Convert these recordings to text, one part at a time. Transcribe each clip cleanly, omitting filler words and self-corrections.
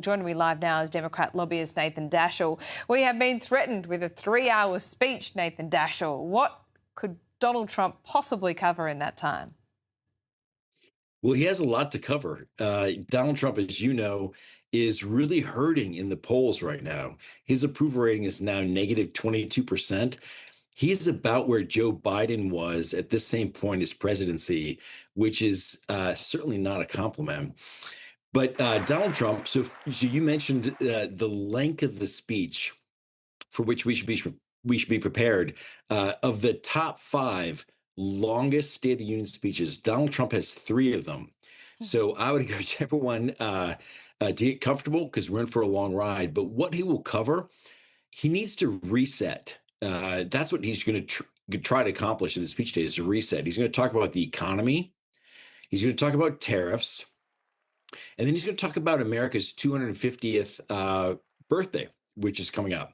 Joining me live now is Democrat lobbyist Nathan Daschle. We have been threatened with a 3-hour speech, Nathan Daschle. What could Donald Trump possibly cover in that time? Well, he has a lot to cover. Donald Trump, as you know, is really hurting in the polls right now. His approval rating is now negative 22%. He's about where Joe Biden was at this same point as presidency, which is certainly not a compliment. But Donald Trump, so you mentioned the length of the speech for which we should be prepared. Of the top five longest State of the Union speeches, Donald Trump has three of them. So I would encourage everyone to get comfortable because we're in for a long ride. But what he will cover, he needs to reset. That's what he's going to try to accomplish in the speech today, is to reset. He's going to talk about the economy. He's going to talk about tariffs. And then he's going to talk about America's 250th birthday, which is coming up.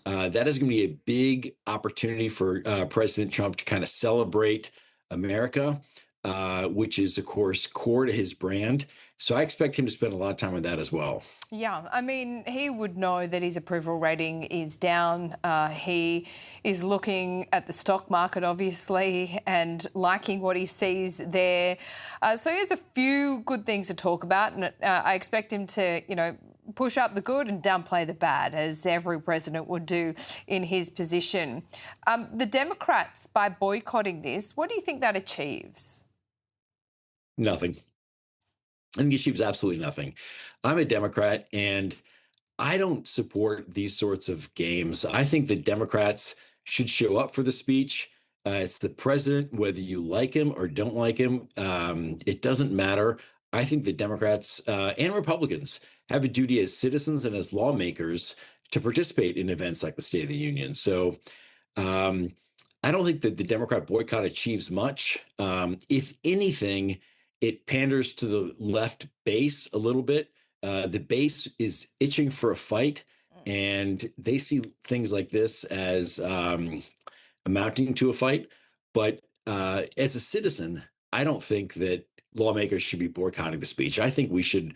That is going to be a big opportunity for President Trump to kind of celebrate America, which is, of course, core to his brand. So I expect him to spend a lot of time on that as well. Yeah, I mean, he would know that his approval rating is down. He is looking at the stock market, obviously, and liking what he sees there. So he has a few good things to talk about, and I expect him to, push up the good and downplay the bad, as every president would do in his position. The Democrats, by boycotting this, what do you think that achieves? Nothing. I think he achieves absolutely nothing. I'm a Democrat, and I don't support these sorts of games. I think the Democrats should show up for the speech. It's the president, whether you like him or don't like him. It doesn't matter. I think the Democrats and Republicans have a duty as citizens and as lawmakers to participate in events like the State of the Union. So I don't think that the Democrat boycott achieves much. If anything, it panders to the left base a little bit. The base is itching for a fight, and they see things like this as amounting to a fight. But as a citizen, I don't think that lawmakers should be boycotting the speech. I think we should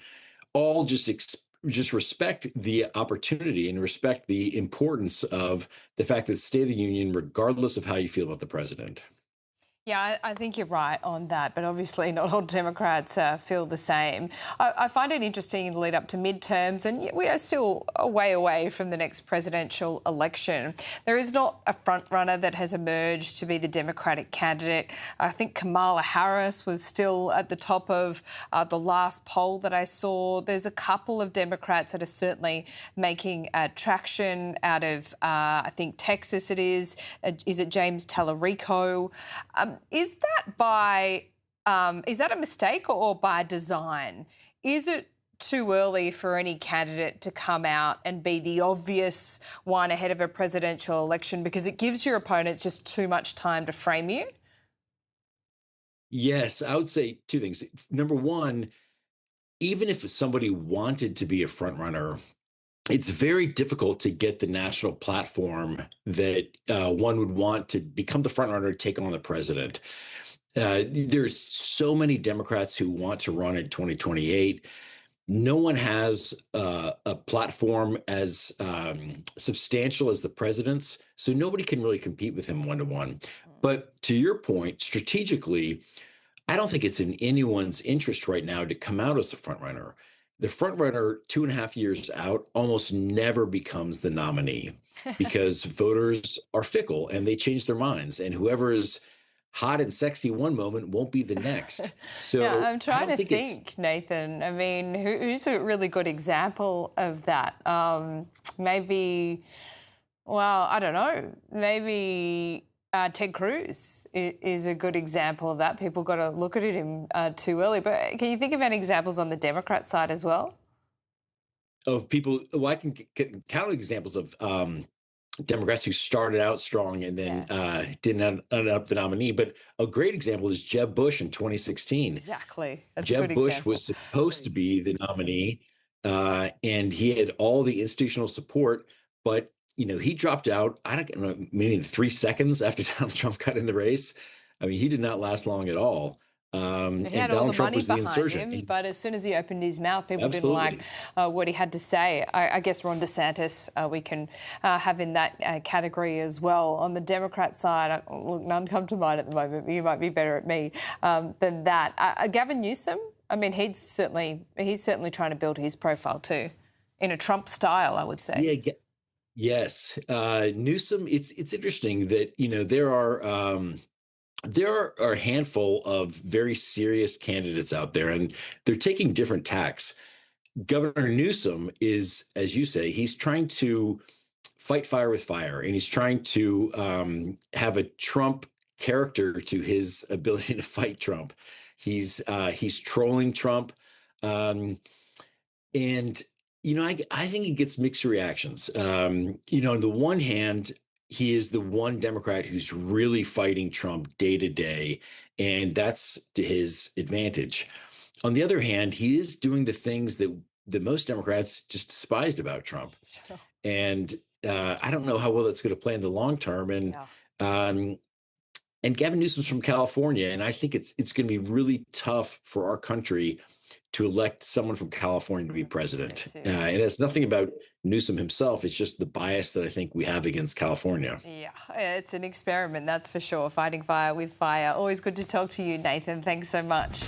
all just respect the opportunity and respect the importance of the fact that the State of the Union, regardless of how you feel about the president. Yeah, I think you're right on that, but obviously not all Democrats feel the same. I find it interesting in the lead up to midterms, and we are still a way away from the next presidential election. There is not a front runner that has emerged to be the Democratic candidate. I think Kamala Harris was still at the top of the last poll that I saw. There's a couple of Democrats that are certainly making traction out of, I think, Texas it is. Is it James Tallarico? Is that a mistake or by design? Is it too early for any candidate to come out and be the obvious one ahead of a presidential election because it gives your opponents just too much time to frame you? Yes, I would say two things. Number one, even if somebody wanted to be a front runner, it's very difficult to get the national platform that one would want to become the front runner to take on the president. There's so many Democrats who want to run in 2028. No one has a platform as substantial as the president's, so nobody can really compete with him one-to-one. But to your point, strategically, I don't think it's in anyone's interest right now to come out as a front runner. The front runner 2.5 years out almost never becomes the nominee because voters are fickle and they change their minds. And whoever is hot and sexy one moment won't be the next. So Yeah, I'm trying to think think, Nathan. I mean, who's a really good example of that? Maybe, well, I don't know. Maybe Ted Cruz is a good example of that. People got to look at him too early. But can you think of any examples on the Democrat side as well? of people. Well, I can count examples of Democrats who started out strong and then Yeah, didn't end up the nominee. But a great example is Jeb Bush in 2016. exactly. That's a good Jeb Bush example. was supposed to be the nominee, and he had all the institutional support, but he dropped out. I don't know, maybe in 3 seconds after Donald Trump got in the race. I mean, he did not last long at all. He And had all Donald the Trump money was the behind insurgent. him, but as soon as he opened his mouth, people didn't like Absolutely. what he had to say. I guess Ron DeSantis we can have in that category as well. On the Democrat side, look, none come to mind at the moment, but you might be better at me than that. Gavin Newsom, I mean, he's certainly trying to build his profile too, in a Trump style, I would say. Yeah. Yes. Newsom, it's interesting that, there are a handful of very serious candidates out there, and they're taking different tacks. Governor Newsom is, as you say, he's trying to fight fire with fire, and he's trying to have a Trump character to his ability to fight Trump. He's trolling Trump, um, and I think he gets mixed reactions. On the one hand, he is the one Democrat who's really fighting Trump day to day, and that's to his advantage. On the other hand, he is doing the things that most Democrats just despised about Trump. Sure. And I don't know how well that's going to play in the long term. Yeah. Um, and Gavin Newsom's from California, and I think it's going to be really tough for our country to elect someone from California to be president. And it's nothing about Newsom himself. It's just the bias that I think we have against California. Yeah, it's an experiment, that's for sure. Fighting fire with fire. Always good to talk to you, Nathan. Thanks so much.